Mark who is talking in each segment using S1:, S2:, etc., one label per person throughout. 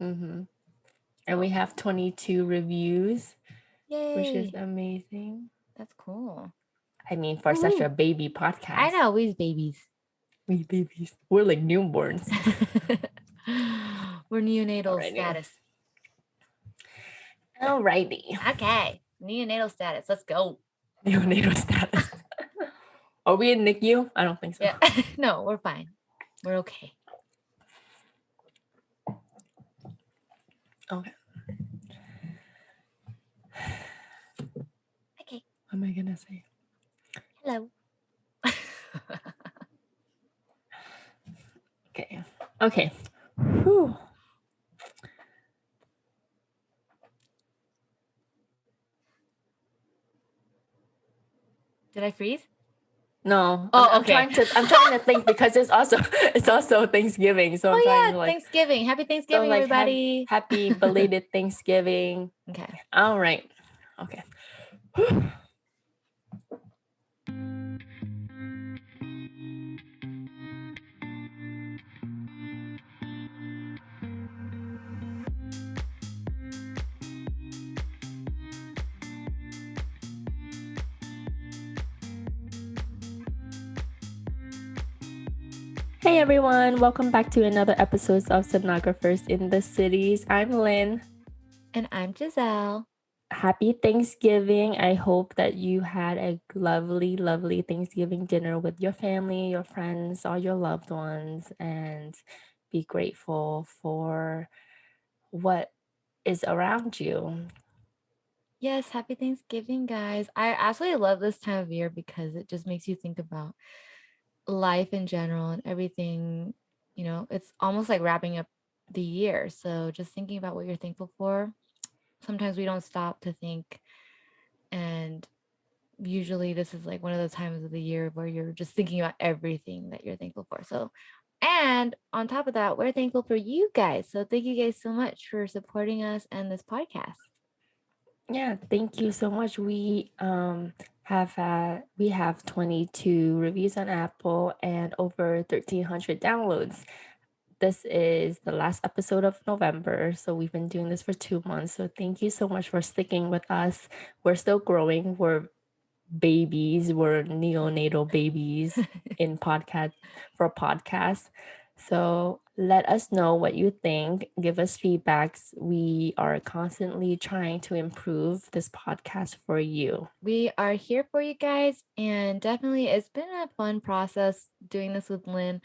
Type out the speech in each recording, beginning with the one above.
S1: Mm-hmm. And we have 22 reviews, which is
S2: Yay.
S1: amazing.
S2: That's cool.
S1: I mean, for such a baby podcast.
S2: I know, we's babies.
S1: We babies. We're like newborns.
S2: We're neonatal status.
S1: Alrighty.
S2: Okay. Neonatal status. Let's go.
S1: Neonatal status. Are we in NICU? I don't think so.
S2: Yeah. No, we're fine. We're okay.
S1: Okay.
S2: Okay.
S1: What am I gonna say?
S2: Hello.
S1: Okay. Okay. Whew.
S2: Did I freeze?
S1: No.
S2: Oh, okay.
S1: I'm trying to think because it's also Thanksgiving. So I'm trying to like
S2: Thanksgiving. Happy Thanksgiving, everybody.
S1: Happy belated Thanksgiving.
S2: Okay.
S1: All right. Okay. Hey everyone, welcome back to another episode of Sonographers in the Cities. I'm Lynn.
S2: And I'm Giselle.
S1: Happy Thanksgiving. I hope that you had a lovely, lovely Thanksgiving dinner with your family, your friends, all your loved ones, and be grateful for what is around you.
S2: Yes, happy Thanksgiving, guys. I absolutely love this time of year because it just makes you think about life in general and everything. You know, it's almost like wrapping up the year. So just thinking about what you're thankful for. Sometimes we don't stop to think. And usually this is like one of those times of the year where you're just thinking about everything that you're thankful for. So, and on top of that, we're thankful for you guys. So thank you guys so much for supporting us and this podcast.
S1: Yeah, thank you so much. We have 22 reviews on Apple and over 1,300 downloads. This is the last episode of November, so we've been doing this for 2 months. So thank you so much for sticking with us. We're still growing. We're babies. We're neonatal babies in podcast. So let us know what you think. Give us feedbacks. We are constantly trying to improve this podcast for you.
S2: We are here for you guys, and definitely it's been a fun process doing this with Lynn.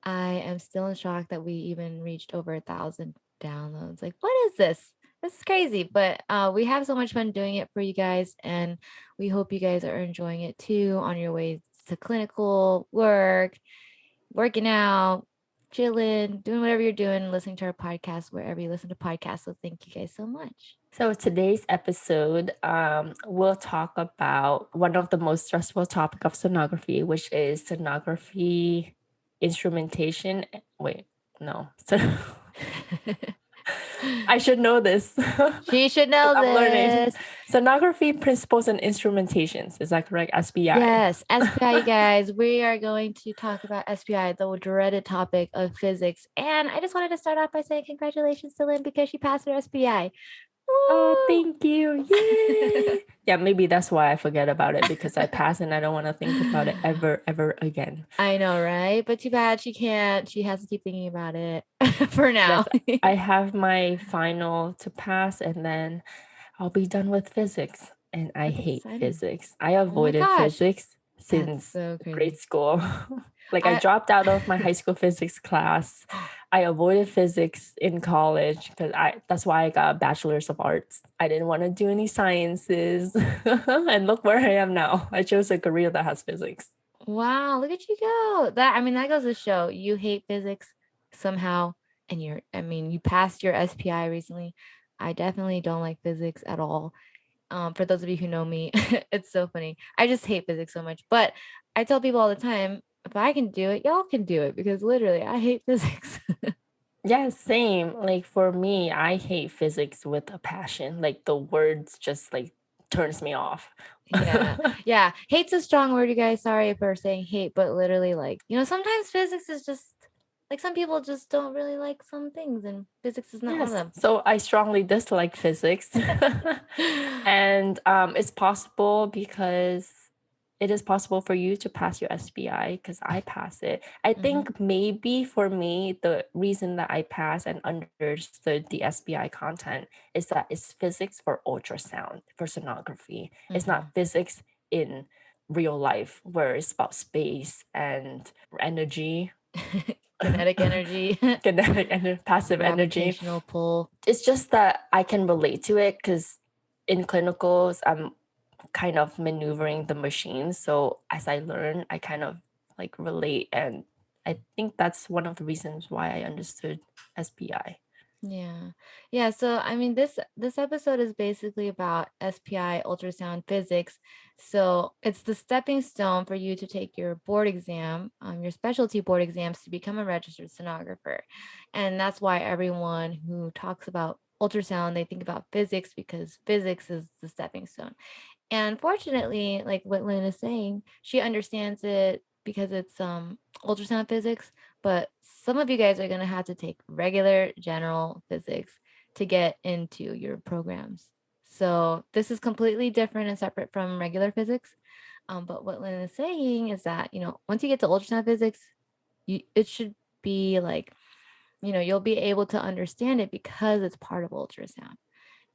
S2: I am still in shock that we even reached over 1,000 downloads. Like, what is this? This is crazy, but we have so much fun doing it for you guys, and we hope you guys are enjoying it too on your way to clinical work, working out, chilling, doing whatever you're doing, listening to our podcast wherever you listen to podcasts. So thank you guys so much.
S1: So today's episode, we'll talk about one of the most stressful topic of sonography, which is sonography instrumentation. Wait, no. I should know this.
S2: She should know
S1: I'm
S2: this.
S1: learning. Sonography principles and instrumentations. Is that correct? SPI.
S2: Yes, SPI, guys. We are going to talk about SPI, the dreaded topic of physics. And I just wanted to start off by saying congratulations to Lynn because she passed her SPI.
S1: Oh, thank you. Yay. Yeah, maybe that's why I forget about it, because I pass and I don't want to think about it ever again.
S2: I know, right? But too bad she can't. She has to keep thinking about it for now.
S1: Yes, I have my final to pass and then I'll be done with physics. And I hate physics. I avoided physics since grade school. Like I dropped out of my high school physics class. I avoided physics in college because that's why I got a bachelor's of arts. I didn't want to do any sciences. And look where I am now. I chose a career that has physics.
S2: Wow, look at you go. That goes to show you hate physics somehow. And you passed your SPI recently. I definitely don't like physics at all. For those of you who know me, it's so funny. I just hate physics so much. But I tell people all the time, if I can do it, y'all can do it, because literally I hate physics.
S1: Yeah, same. Like for me, I hate physics with a passion. Like the words just like turns me off.
S2: Yeah. Hate's a strong word, you guys. Sorry if we're saying hate, but literally, like, sometimes physics is just Like some people just don't really like some things, and physics is not one of them.
S1: So I strongly dislike physics. And it's possible because it is possible for you to pass your SPI because I pass it. I think maybe for me, the reason that I passed and understood the SPI content is that it's physics for ultrasound, for sonography. It's not physics in real life where it's about space and energy.
S2: Kinetic energy.
S1: Kinetic and passive energy.
S2: Gravitational pull.
S1: It's just that I can relate to it because in clinicals, I'm kind of maneuvering the machine. So as I learn, I kind of like relate. And I think that's one of the reasons why I understood SPI.
S2: Yeah. So I mean, this episode is basically about SPI ultrasound physics. So it's the stepping stone for you to take your board exam, your specialty board exams to become a registered sonographer. And that's why everyone who talks about ultrasound, they think about physics because physics is the stepping stone. And fortunately, like what Lynn is saying, she understands it because it's ultrasound physics, but some of you guys are going to have to take regular general physics to get into your programs. So this is completely different and separate from regular physics. But what Lynn is saying is that, once you get to ultrasound physics, it should be like, you'll be able to understand it because it's part of ultrasound.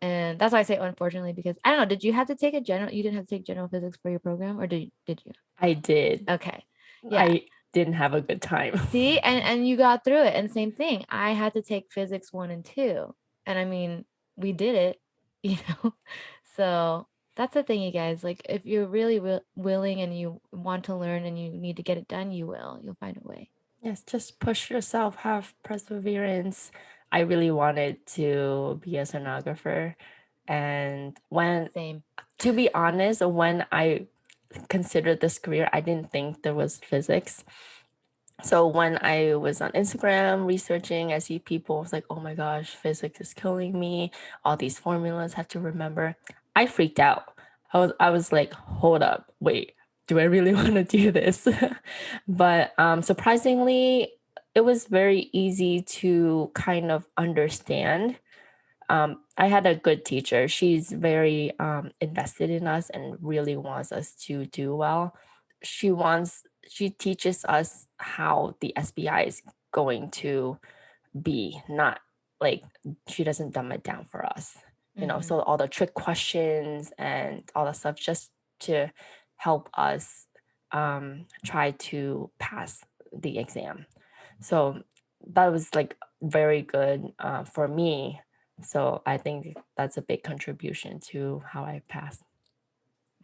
S2: And that's why I say unfortunately, because I don't know, did you have to take you didn't have to take general physics for your program, or did you?
S1: I did.
S2: Okay. Yeah.
S1: I didn't have a good time.
S2: See, and you got through it. And same thing, I had to take physics 1 and 2. And I mean, we did it, So that's the thing, you guys. Like, if you're really willing and you want to learn and you need to get it done, you'll find a way.
S1: Yes, just push yourself, have perseverance. I really wanted to be a sonographer. And to be honest, when I considered this career, I didn't think there was physics. So when I was on Instagram researching, I see people, I was like, oh my gosh, physics is killing me. All these formulas I have to remember. I freaked out. I was like, hold up, wait, do I really want to do this? But surprisingly, it was very easy to kind of understand. I had a good teacher. She's very invested in us and really wants us to do well. She teaches us how the SPI is going to be, not like she doesn't dumb it down for us. So all the trick questions and all that stuff just to help us try to pass the exam. So that was like very good for me. So I think that's a big contribution to how I passed.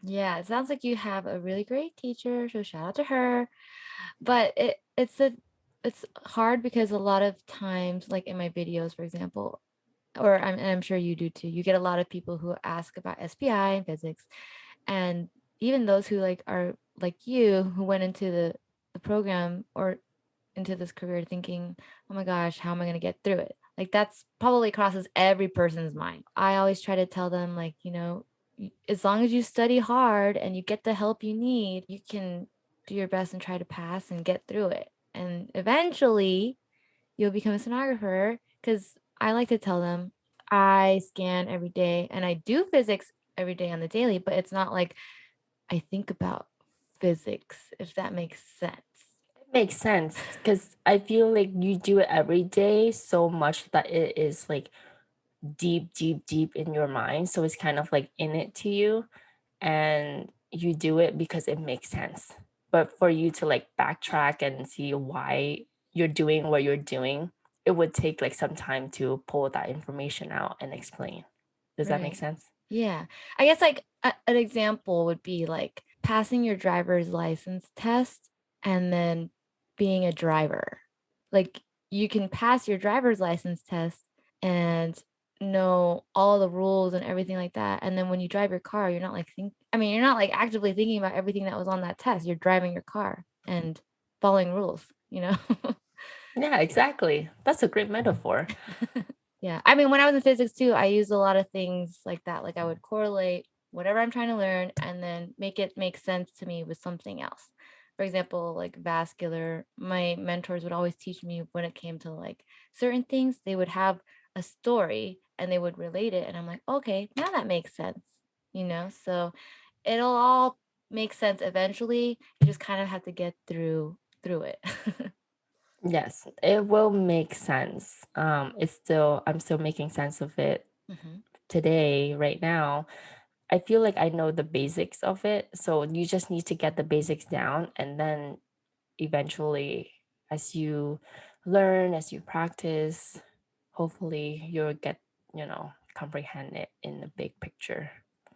S2: Yeah, it sounds like you have a really great teacher, so shout out to her. But it's hard because a lot of times, like in my videos, for example, and I'm sure you do too, you get a lot of people who ask about SPI and physics, and even those who are like you, who went into the program or into this career thinking, oh my gosh, how am I going to get through it? Like that's probably crosses every person's mind. I always try to tell them, like, as long as you study hard and you get the help you need, you can do your best and try to pass and get through it. And eventually you'll become a sonographer, because I like to tell them I scan every day and I do physics every day on the daily, but it's not like I think about physics, if that makes sense.
S1: It makes sense because I feel like you do it every day so much that it is like deep, deep, deep in your mind. So it's kind of like in it to you, and you do it because it makes sense. But for you to like backtrack and see why you're doing what you're doing, it would take like some time to pull that information out and explain. Does that make sense?
S2: Yeah. I guess like an example would be like passing your driver's license test and then being a driver. Like you can pass your driver's license test and know all the rules and everything like that. And then when you drive your car, you're not like you're not like actively thinking about everything that was on that test. You're driving your car and following rules.
S1: Yeah, exactly. That's a great metaphor.
S2: Yeah. I mean, when I was in physics too, I used a lot of things like that. Like I would correlate whatever I'm trying to learn and then make it make sense to me with something else. for example, like vascular, my mentors would always teach me when it came to like certain things, they would have a story and they would relate it. And I'm like, okay, now that makes sense, So it'll all make sense eventually. You just kind of have to get through it.
S1: Yes, it will make sense. I'm still making sense of it today, right now. I feel like I know the basics of it. So you just need to get the basics down, and then eventually, as you learn, as you practice, hopefully you'll get, comprehend it in the big picture.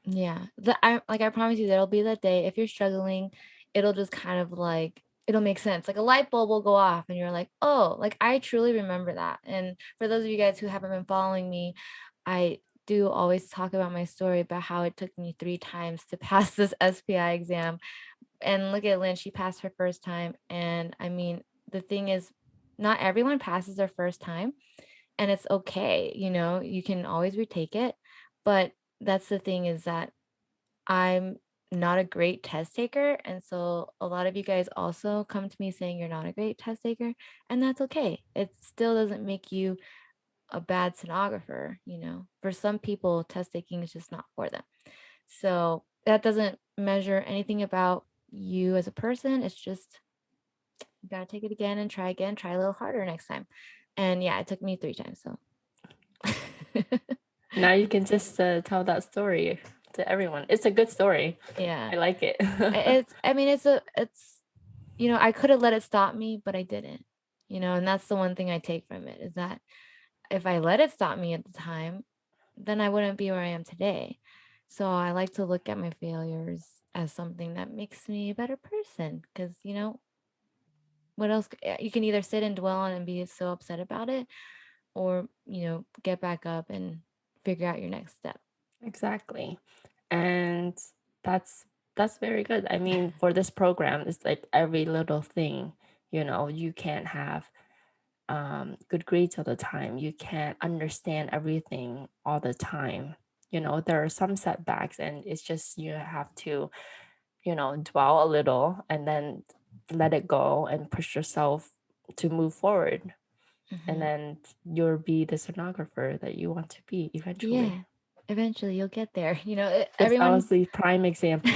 S2: Yeah. I promise you there'll be that day if you're struggling, it'll just kind of like it'll make sense. Like a light bulb will go off and you're like, "Oh, like I truly remember that." And for those of you guys who haven't been following me, I do always talk about my story about how it took me 3 times to pass this SPI exam. And look at Lynn, she passed her first time. And I mean, the thing is, not everyone passes their first time, and it's okay. You can always retake it. But that's the thing, is that I'm not a great test taker. And so a lot of you guys also come to me saying you're not a great test taker, and that's okay. It still doesn't make you a bad sonographer. For some people, test taking is just not for them. So that doesn't measure anything about you as a person. It's just, you gotta take it again, try a little harder next time. And yeah, it took me 3 times. So
S1: Now you can just tell that story to everyone. It's a good story.
S2: yeah,
S1: I like it.
S2: I could have let it stop me, but I didn't. And that's the one thing I take from it, is that if I let it stop me at the time, then I wouldn't be where I am today. So I like to look at my failures as something that makes me a better person, because what else? You can either sit and dwell on and be so upset about it, or get back up and figure out your next step.
S1: Exactly. And that's very good. I mean, for this program, it's like every little thing, you can't have good grades all the time. You can't understand everything all the time. There are some setbacks, and it's just you have to, dwell a little and then let it go and push yourself to move forward. And then you'll be the sonographer that you want to be eventually.
S2: Yeah, eventually you'll get there.
S1: That was the prime example.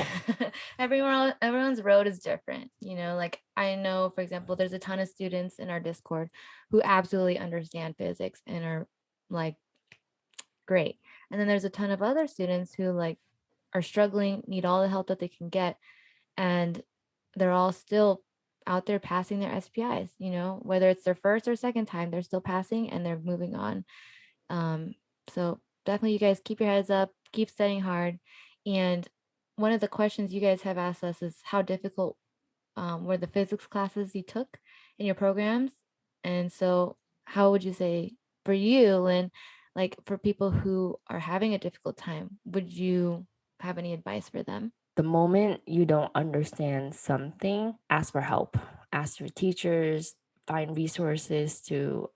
S2: Everyone's road is different. Like I know, for example, there's a ton of students in our Discord who absolutely understand physics and are like great. And then there's a ton of other students who like are struggling, need all the help that they can get, and they're all still out there passing their SPIs, whether it's their first or second time, they're still passing and they're moving on. So definitely you guys keep your heads up, keep studying hard. And one of the questions you guys have asked us is how difficult were the physics classes you took in your programs? And so how would you say for you, Lynn, like for people who are having a difficult time, would you have any advice for them?
S1: The moment you don't understand something, ask for help. Ask your teachers, find resources to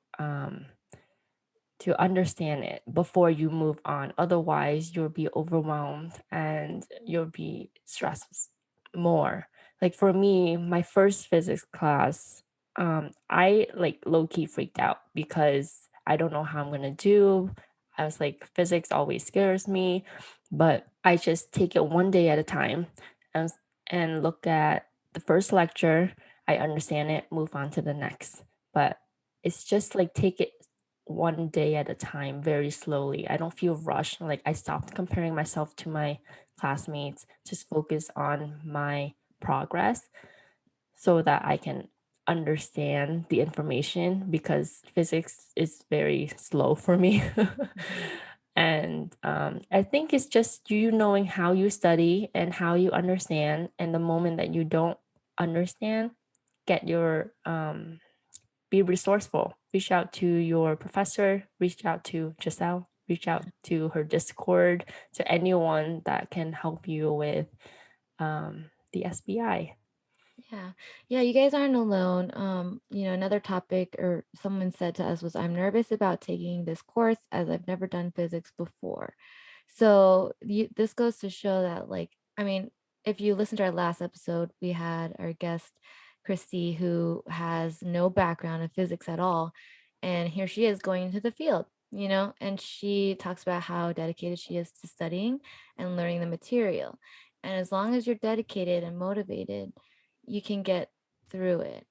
S1: understand it before you move on. Otherwise, you'll be overwhelmed and you'll be stressed more. Like for me, my first physics class, I like low-key freaked out because I don't know how I'm gonna do. I was like, physics always scares me, but I just take it one day at a time and look at the first lecture. I understand it, move on to the next. But it's just like take it one day at a time, very slowly. I don't feel rushed. Like I stopped comparing myself to my classmates, just focus on my progress so that I can understand the information, because physics is very slow for me. And I think it's just you knowing how you study and how you understand. And the moment that you don't understand, get your be resourceful. Reach out to your professor, reach out to Giselle, reach out to her Discord, to anyone that can help you with the SPI.
S2: Yeah, you guys aren't alone. Another topic or someone said to us was, I'm nervous about taking this course as I've never done physics before. So this goes to show that, like, I mean, if you listen to our last episode, we had our guest, Christy, who has no background in physics at all. And here she is going into the field, and she talks about how dedicated she is to studying and learning the material. And as long as you're dedicated and motivated, you can get through it.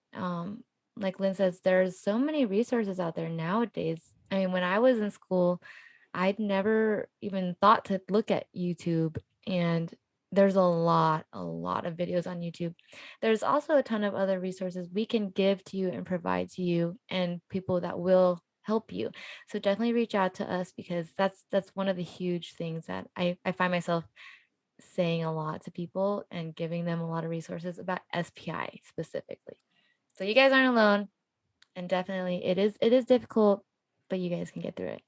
S2: Like Lynn says, there's so many resources out there nowadays. I mean, when I was in school, I'd never even thought to look at YouTube, and there's a lot of videos on YouTube. There's also a ton of other resources we can give to you and provide to you, and people that will help you. So definitely reach out to us, because that's one of the huge things that I find myself saying a lot to people and giving them a lot of resources about SPI specifically. So you guys aren't alone, and definitely it is difficult, but you guys can get through it.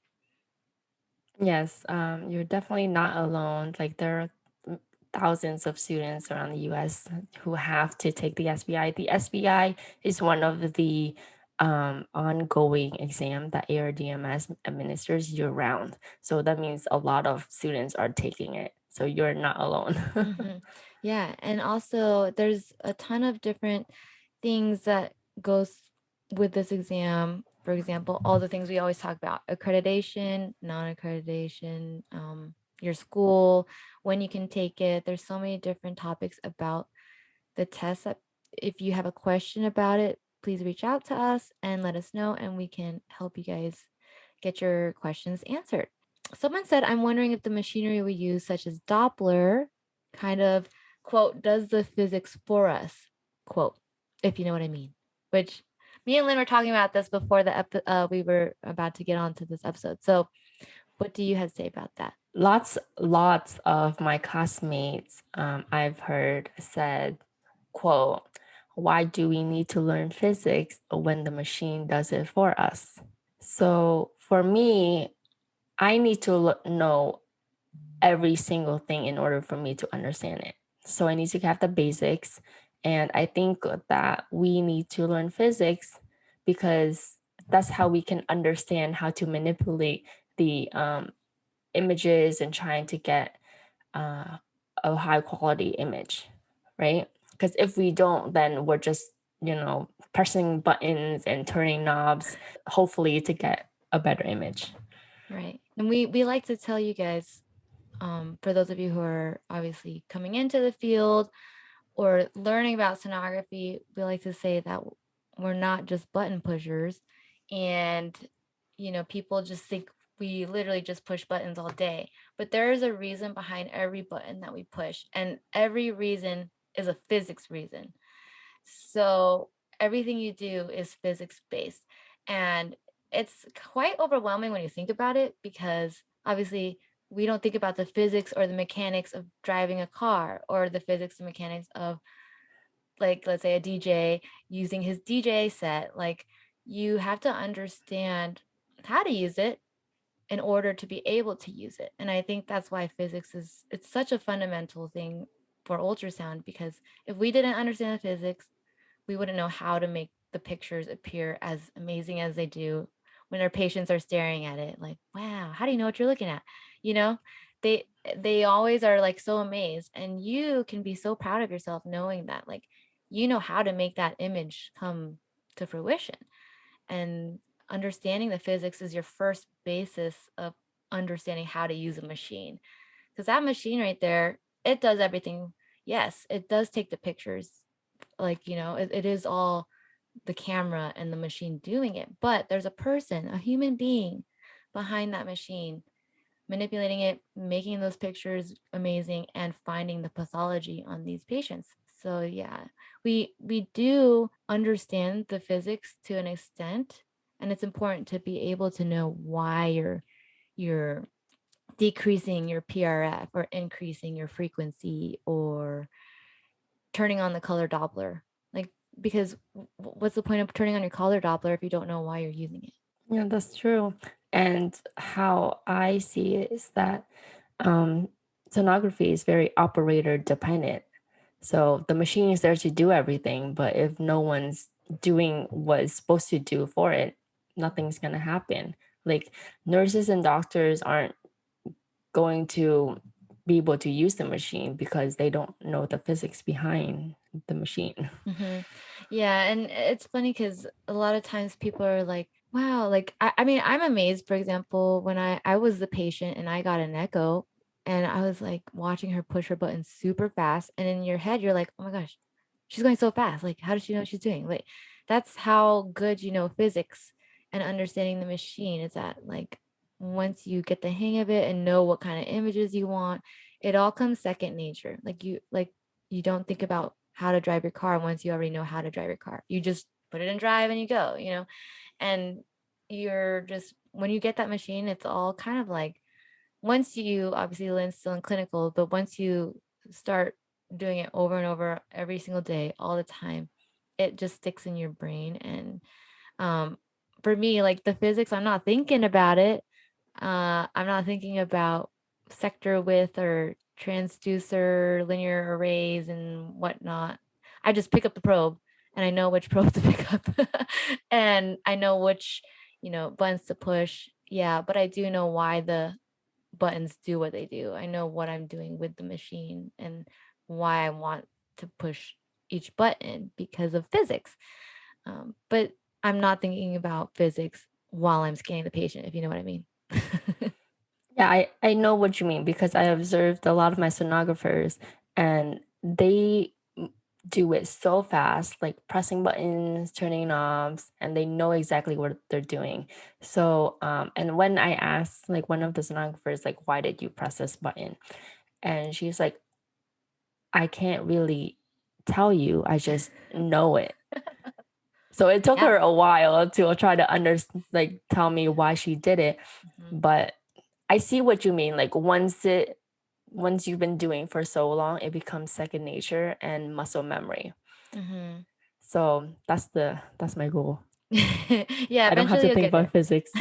S1: Yes, you're definitely not alone. Like there are thousands of students around the US who have to take the SPI. The SPI is one of the ongoing exam that ARDMS administers year round. So that means a lot of students are taking it. So you're not alone.
S2: Yeah, and also there's a ton of different things that goes with this exam. For example, all the things we always talk about: accreditation, non-accreditation, your school, when you can take it. There's so many different topics about the test that if you have a question about it, please reach out to us and let us know, and we can help you guys get your questions answered. Someone said, I'm wondering if the machinery we use, such as Doppler, kind of, quote, does the physics for us, quote, if you know what I mean. Which me and Lynn were talking about this before we were about to get on to this episode. So what do you have to say about that?
S1: Lots of my classmates, I've heard said, quote, why do we need to learn physics when the machine does it for us? So for me, I need to know every single thing in order for me to understand it. So I need to have the basics. And I think that we need to learn physics because that's how we can understand how to manipulate the images and trying to get a high quality image, right? Because if we don't, then we're just, pressing buttons and turning knobs, hopefully to get a better image.
S2: Right. And we like to tell you guys, for those of you who are obviously coming into the field or learning about sonography, we like to say that we're not just button pushers. And, people just think we literally just push buttons all day. But there is a reason behind every button that we push. And every reason is a physics reason. So everything you do is physics based. And it's quite overwhelming when you think about it, because obviously we don't think about the physics or the mechanics of driving a car, or the physics and mechanics of, like, let's say a DJ using his DJ set. Like, you have to understand how to use it in order to be able to use it. And I think that's why physics it's such a fundamental thing for ultrasound, because if we didn't understand the physics, we wouldn't know how to make the pictures appear as amazing as they do when our patients are staring at it like, wow, how do you know what you're looking at? You know, they always are like so amazed, and you can be so proud of yourself knowing that, like, how to make that image come to fruition. And understanding the physics is your first basis of understanding how to use a machine, because that machine right there, it does everything. Yes, it does take the pictures, like, it is all the camera and the machine doing it, but there's a person, a human being behind that machine, manipulating it, making those pictures amazing, and finding the pathology on these patients. So yeah, we do understand the physics to an extent, and it's important to be able to know why you're decreasing your PRF or increasing your frequency or turning on the color Doppler. Like, because what's the point of turning on your color Doppler if you don't know why you're using it?
S1: Yeah, that's true. And how I see it is that sonography is very operator dependent. So the machine is there to do everything, but if no one's doing what it's supposed to do for it, nothing's going to happen. Like nurses and doctors aren't going to be able to use the machine because they don't know the physics behind the machine.
S2: Yeah, and it's funny because a lot of times people are like, wow, like I mean, I'm amazed, for example, when I was the patient and I got an echo and I was like watching her push her button super fast, and in your head you're like, oh my gosh, she's going so fast, like how does she know what she's doing? Like that's how good you know physics and understanding the machine is that, like once you get the hang of it and know what kind of images you want, it all comes second nature. Like you don't think about how to drive your car once you already know how to drive your car. You just put it in drive and you go, you know. And you're just, when you get that machine, it's all kind of like, once you, obviously Lynn's still in clinical, but once you start doing it over and over every single day, all the time, it just sticks in your brain. And for me, like the physics, I'm not thinking about it. I'm not thinking about sector width or transducer, linear arrays and whatnot. I just pick up the probe and I know which probe to pick up and I know which, you know, buttons to push. Yeah, but I do know why the buttons do what they do. I know what I'm doing with the machine and why I want to push each button because of physics. But I'm not thinking about physics while I'm scanning the patient, if you know what I mean.
S1: Yeah, I know what you mean because I observed a lot of my sonographers and they do it so fast, like pressing buttons, turning knobs, and they know exactly what they're doing. So, and when I asked like one of the sonographers, like, why did you press this button? And she's like, I can't really tell you, I just know it. So it took her a while to try to like tell me why she did it. But I see what you mean. Like once you've been doing for so long, it becomes second nature and muscle memory. So that's my goal.
S2: Yeah,
S1: I don't have to think about physics.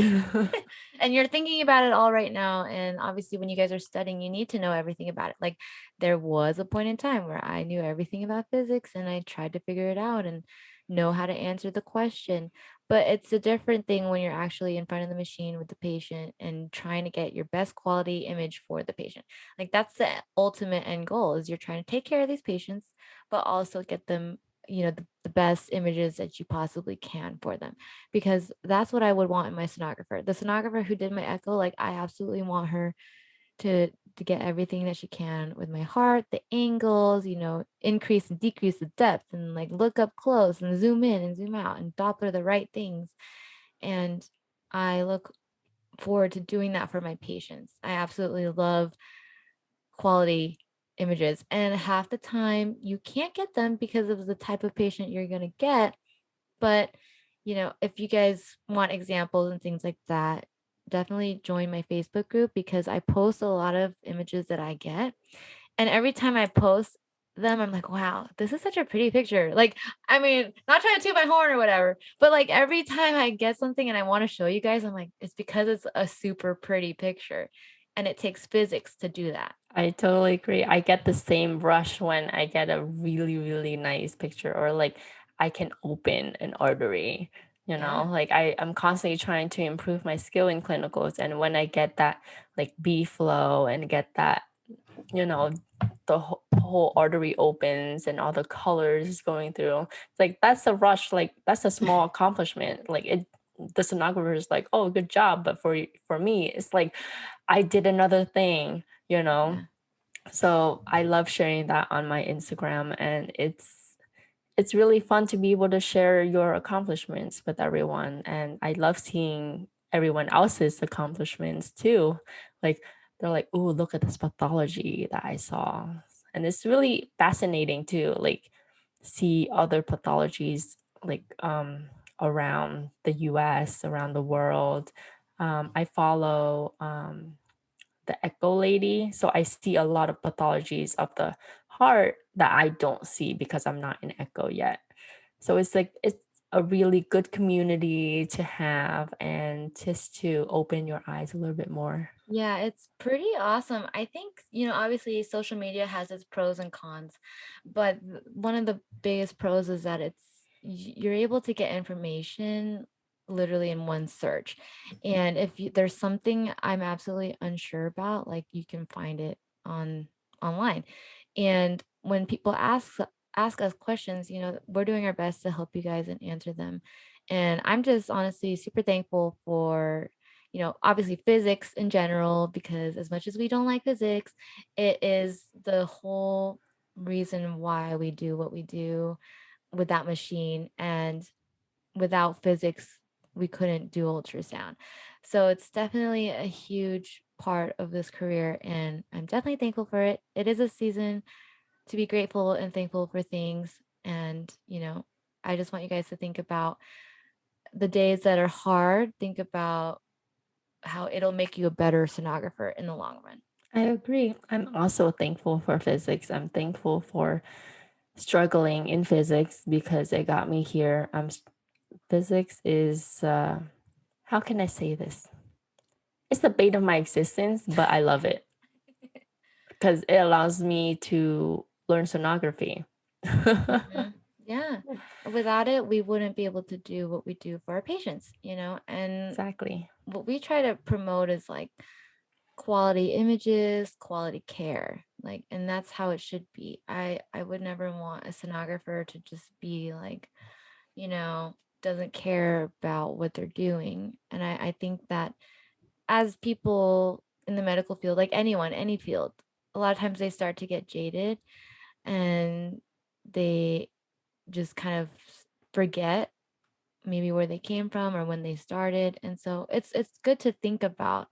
S2: And you're thinking about it all right now. And obviously when you guys are studying, you need to know everything about it. Like there was a point in time where I knew everything about physics and I tried to figure it out and know how to answer the question. But it's a different thing when you're actually in front of the machine with the patient and trying to get your best quality image for the patient. Like that's the ultimate end goal, is you're trying to take care of these patients, but also get them, you know, the best images that you possibly can for them, because that's what I would want in my sonographer. The sonographer who did my echo, like I absolutely want her to get everything that she can with my heart, the angles, you know, increase and decrease the depth, and like look up close and zoom in and zoom out and Doppler the right things. And I look forward to doing that for my patients. I absolutely love quality images, and half the time you can't get them because of the type of patient you're going to get. But you know, if you guys want examples and things like that, definitely join my Facebook group, because I post a lot of images that I get, and every time I post them, I'm like, wow, this is such a pretty picture. Like, I mean, not trying to toot my horn or whatever, but like every time I get something and I want to show you guys, I'm like, it's because it's a super pretty picture, and it takes physics to do that.
S1: I totally agree. I get the same rush when I get a really, really nice picture, or like I can open an artery, you know, like I'm constantly trying to improve my skill in clinicals. And when I get that like B flow and get that, you know, the whole artery opens and all the colors going through, it's like that's a rush, like that's a small accomplishment. Like the sonographer is like, oh, good job. But for me, it's like I did another thing, you know. So I love sharing that on my Instagram, and it's really fun to be able to share your accomplishments with everyone. And I love seeing everyone else's accomplishments too. Like they're like, oh, look at this pathology that I saw. And it's really fascinating to like see other pathologies like around the US, around the world. I follow the echo lady. So I see a lot of pathologies of the heart that I don't see because I'm not in echo yet. So it's like, it's a really good community to have and just to open your eyes a little bit more.
S2: Yeah, it's pretty awesome. I think, you know, obviously social media has its pros and cons, but one of the biggest pros is that you're able to get information literally in one search. And if there's something I'm absolutely unsure about, like you can find it online. And when people ask us questions, we're doing our best to help you guys and answer them. And I'm just honestly super thankful for, obviously physics in general, because as much as we don't like physics, it is the whole reason why we do what we do with that machine. And without physics, we couldn't do ultrasound. So it's definitely a huge part of this career, and I'm definitely thankful for it. It is a season to be grateful and thankful for things. And, I just want you guys to think about the days that are hard. Think about how it'll make you a better sonographer in the long run.
S1: I agree. I'm also thankful for physics. I'm thankful for struggling in physics because it got me here. Physics is, how can I say this? It's the bane of my existence, but I love it because it allows me to learn sonography.
S2: Mm-hmm. Yeah. Without it, we wouldn't be able to do what we do for our patients, and
S1: exactly.
S2: What we try to promote is like quality images, quality care, and that's how it should be. I would never want a sonographer to just be like, doesn't care about what they're doing. And I think that as people in the medical field, like anyone, any field, a lot of times they start to get jaded and they just kind of forget maybe where they came from or when they started. And so it's good to think about,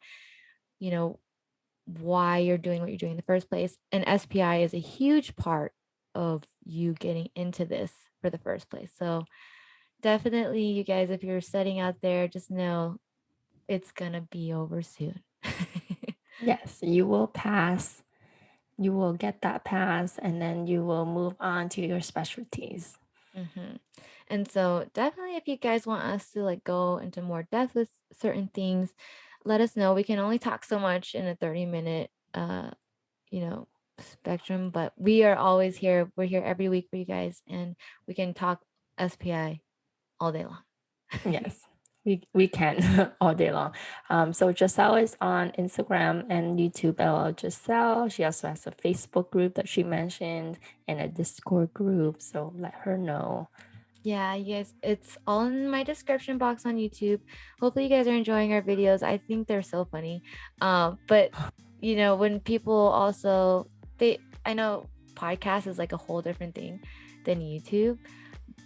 S2: why you're doing what you're doing in the first place. And SPI is a huge part of you getting into this for the first place. So definitely, you guys, if you're studying out there, just know it's gonna be over soon.
S1: Yes, you will pass. You will get that pass, and then you will move on to your specialties.
S2: Mm-hmm. And so definitely, if you guys want us to go into more depth with certain things, let us know. We can only talk so much in a 30-minute spectrum, but we are always here. We're here every week for you guys, and we can talk SPI all day long.
S1: Yes, we can all day long. So Giselle is on Instagram and YouTube, Giselle. She also has a Facebook group that she mentioned and a Discord group. So let her know.
S2: Yeah, yes, it's all in my description box on YouTube. Hopefully you guys are enjoying our videos. I think they're so funny. But when people also I know podcast is like a whole different thing than YouTube,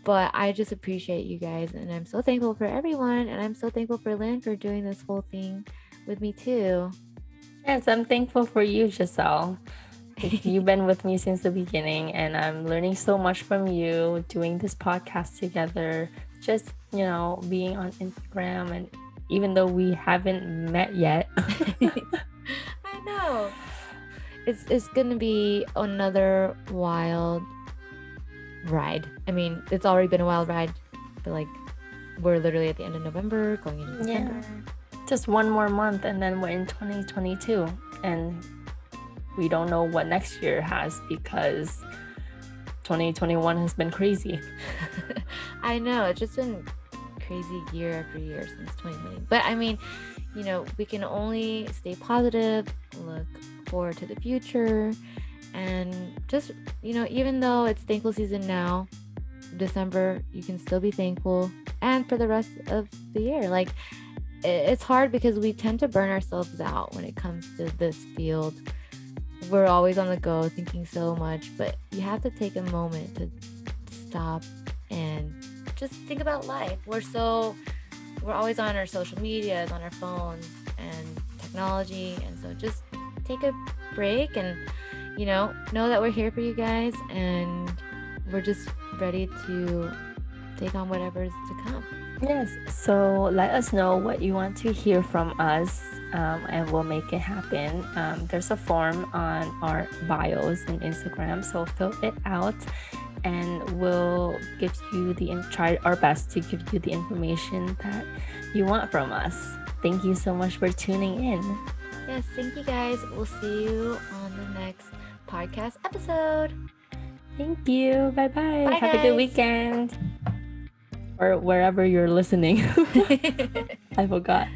S2: but I just appreciate you guys, and I'm so thankful for everyone, and I'm so thankful for Lynn for doing this whole thing with me too.
S1: Yes, I'm thankful for you, Giselle. You've been with me since the beginning, and I'm learning so much from you doing this podcast together, just being on Instagram. And even though we haven't met yet,
S2: I know it's gonna be another wild ride. I mean, it's already been a wild ride, but we're literally at the end of November going into December.
S1: Just one more month and then we're in 2022, and we don't know what next year has because 2021 has been crazy.
S2: I know, it's just been crazy year after year since 2020. But I mean, we can only stay positive, look forward to the future, and just, even though it's thankful season now, December, you can still be thankful, and for the rest of the year. It's hard because we tend to burn ourselves out when it comes to this field. We're always on the go thinking so much, but you have to take a moment to stop and just think about life. We're always on our social medias, on our phones and technology, and so just take a break and know that we're here for you guys, and we're just ready to take on whatever's to come.
S1: Yes, so let us know what you want to hear from us, and we'll make it happen. There's a form on our bios in Instagram, so fill it out, and we'll give you try our best to give you the information that you want from us. Thank you so much for tuning in.
S2: Yes, thank you guys. We'll see you on the next podcast episode.
S1: Thank you. Bye-bye.
S2: Bye,
S1: Have
S2: guys.
S1: a good weekend. Or wherever you're listening. I forgot.